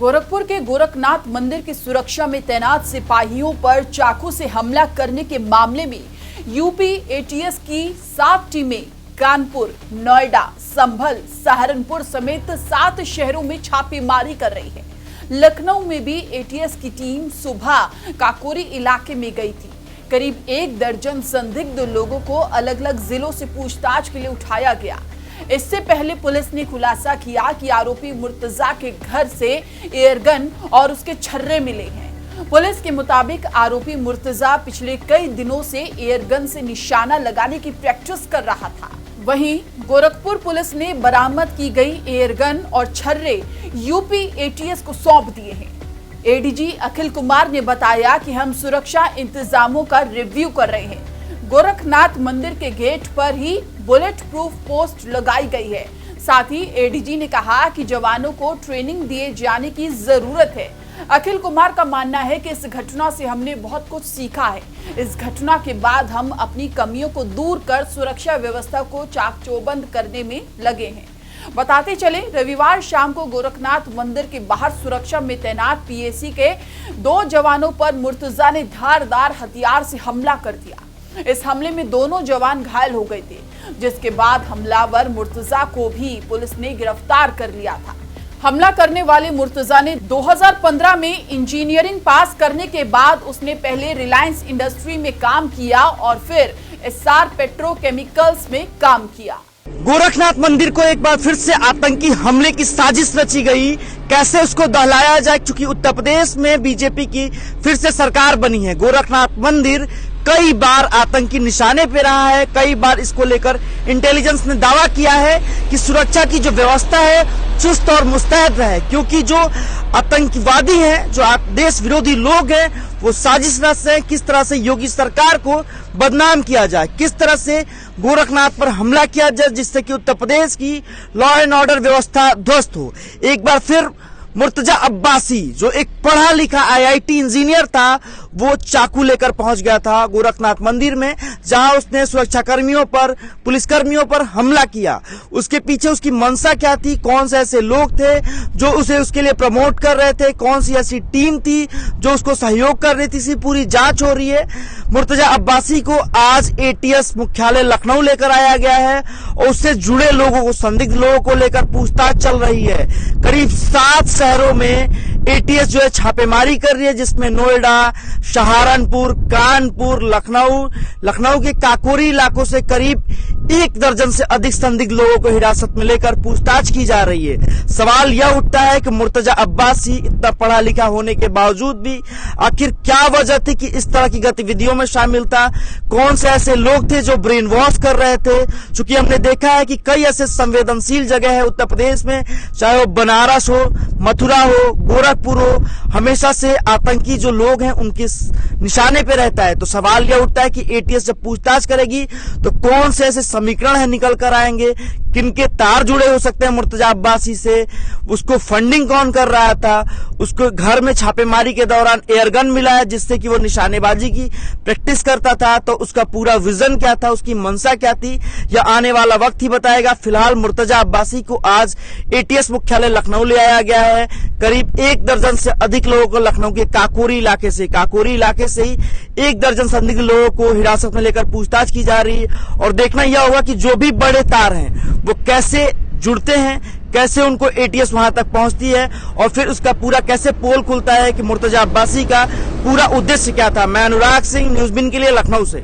गोरखपुर के गोरखनाथ मंदिर की सुरक्षा में तैनात सिपाहियों पर चाकू से हमला करने के मामले में यूपी एटीएस की 7 टीमें कानपुर, नोएडा, संभल, सहारनपुर समेत 7 शहरों में छापेमारी कर रही है। लखनऊ में भी एटीएस की टीम सुबह काकोरी इलाके में गई थी। करीब 1 दर्जन संदिग्ध लोगों को अलग अलग जिलों से पूछताछ के लिए उठाया गया। इससे पहले पुलिस ने खुलासा किया कि आरोपी मुर्तजा के घर से एयरगन और उसके छर्रे मिले हैं। पुलिस के मुताबिक आरोपी मुर्तजा पिछले कई दिनों से एयरगन से निशाना लगाने की प्रैक्टिस कर रहा था। वहीं गोरखपुर पुलिस ने बरामद की गई एयरगन और छर्रे यूपी एटीएस को सौंप दिए हैं। एडीजी अखिल कुमार ने बताया कि हम सुरक्षा इंतजामों का रिव्यू कर रहे हैं। गोरखनाथ मंदिर के गेट पर ही बुलेट प्रूफ पोस्ट लगाई गई है। साथ ही एडीजी ने कहा कि जवानों को ट्रेनिंग दिए जाने की जरूरत है। अखिल कुमार का मानना है कि इस घटना से हमने बहुत कुछ सीखा है। इस घटना के बाद हम अपनी कमियों को दूर कर सुरक्षा व्यवस्था को चाक-चौबंद करने में लगे हैं। बताते चले, रविवार शाम को गोरखनाथ मंदिर के बाहर सुरक्षा में तैनात पीएसी के 2 जवानों पर मुर्तजा ने धारदार हथियार से हमला कर दिया। इस हमले में दोनों जवान घायल हो गए थे, जिसके बाद हमलावर मुर्तजा को भी पुलिस ने गिरफ्तार कर लिया था। हमला करने वाले मुर्तजा ने 2015 में इंजीनियरिंग पास करने के बाद उसने पहले रिलायंस इंडस्ट्री में काम किया और फिर एसआर पेट्रोकेमिकल्स में काम किया। गोरखनाथ मंदिर को एक बार फिर से आतंकी हमले की साजिश रची गई। कैसे उसको दहलाया जाए, क्योंकि उत्तर प्रदेश में बीजेपी की फिर से सरकार बनी है। गोरखनाथ मंदिर कई बार आतंकी निशाने पे रहा है। कई बार इसको लेकर इंटेलिजेंस ने दावा किया है कि सुरक्षा की जो व्यवस्था है चुस्त और मुस्तैद रहे, क्योंकि जो आतंकवादी हैं, जो देश विरोधी लोग हैं, वो साजिश रच रहे हैं किस तरह से योगी सरकार को बदनाम किया जाए, किस तरह से गोरखनाथ पर हमला किया जाए, जिससे कि उत्तर प्रदेश की लॉ एंड ऑर्डर व्यवस्था ध्वस्त हो। एक बार फिर मुर्तजा अब्बासी, जो एक पढ़ा लिखा आईआईटी इंजीनियर था, वो चाकू लेकर पहुंच गया था गोरखनाथ मंदिर में, जहां उसने सुरक्षा कर्मियों पर, पुलिसकर्मियों पर हमला किया। उसके पीछे उसकी मंशा क्या थी, कौन से ऐसे लोग थे जो उसे उसके लिए प्रमोट कर रहे थे, कौन सी ऐसी टीम थी जो उसको सहयोग कर रही थी, इसी पूरी जांच हो रही है। मुर्तजा अब्बासी को आज एटीएस मुख्यालय लखनऊ लेकर आया गया है और उससे जुड़े लोगों को, संदिग्ध लोगों को लेकर पूछताछ चल रही है। करीब 7 शहरों में एटीएस जो है छापेमारी कर रही है, जिसमें नोएडा, सहारनपुर, कानपुर, लखनऊ के काकोरी इलाकों से करीब 1 दर्जन से अधिक संदिग्ध लोगों को हिरासत में लेकर पूछताछ की जा रही है। सवाल यह उठता है कि मुर्तजा अब्बासी इतना पढ़ा लिखा होने के बावजूद भी आखिर क्या वजह थी कि इस तरह की गतिविधियों में शामिल था। कौन से ऐसे लोग थे जो ब्रेन वॉश कर रहे थे, क्योंकि हमने देखा है कि कई ऐसे संवेदनशील जगह है उत्तर प्रदेश में, चाहे वो बनारस हो, मथुरा हो, गोरखपुर हो, हमेशा से आतंकी जो लोग हैं उनके निशाने पे रहता है। तो सवाल यह उठता है कि एटीएस जब पूछताछ करेगी तो कौन से ऐसे समीकरण है निकल कर आएंगे, किनके तार जुड़े हो सकते हैं मुर्तजा अब्बासी से, उसको फंडिंग कौन कर रहा था, उसको घर में छापेमारी के दौरान एयरगन मिला है जिससे कि वो निशानेबाजी की प्रैक्टिस करता था, तो उसका पूरा विजन क्या था, उसकी मंशा क्या थी, यह आने वाला वक्त ही बताएगा। फिलहाल मुर्तजा अब्बासी को आज एटीएस मुख्यालय लखनऊ ले आया गया है। करीब 1 दर्जन से अधिक लोगों को लखनऊ के काकोरी इलाके से ही 1 दर्जन संदिग्ध लोगों को हिरासत में लेकर पूछताछ की जा रही है। और देखना यह होगा कि जो भी बड़े तार हैं वो कैसे जुड़ते हैं, कैसे उनको एटीएस वहां तक पहुंचती है और फिर उसका पूरा कैसे पोल खुलता है कि मुर्तजा अब्बासी का पूरा उद्देश्य क्या था। मैं अनुराग सिंह, न्यूज़ बिन के लिए लखनऊ से।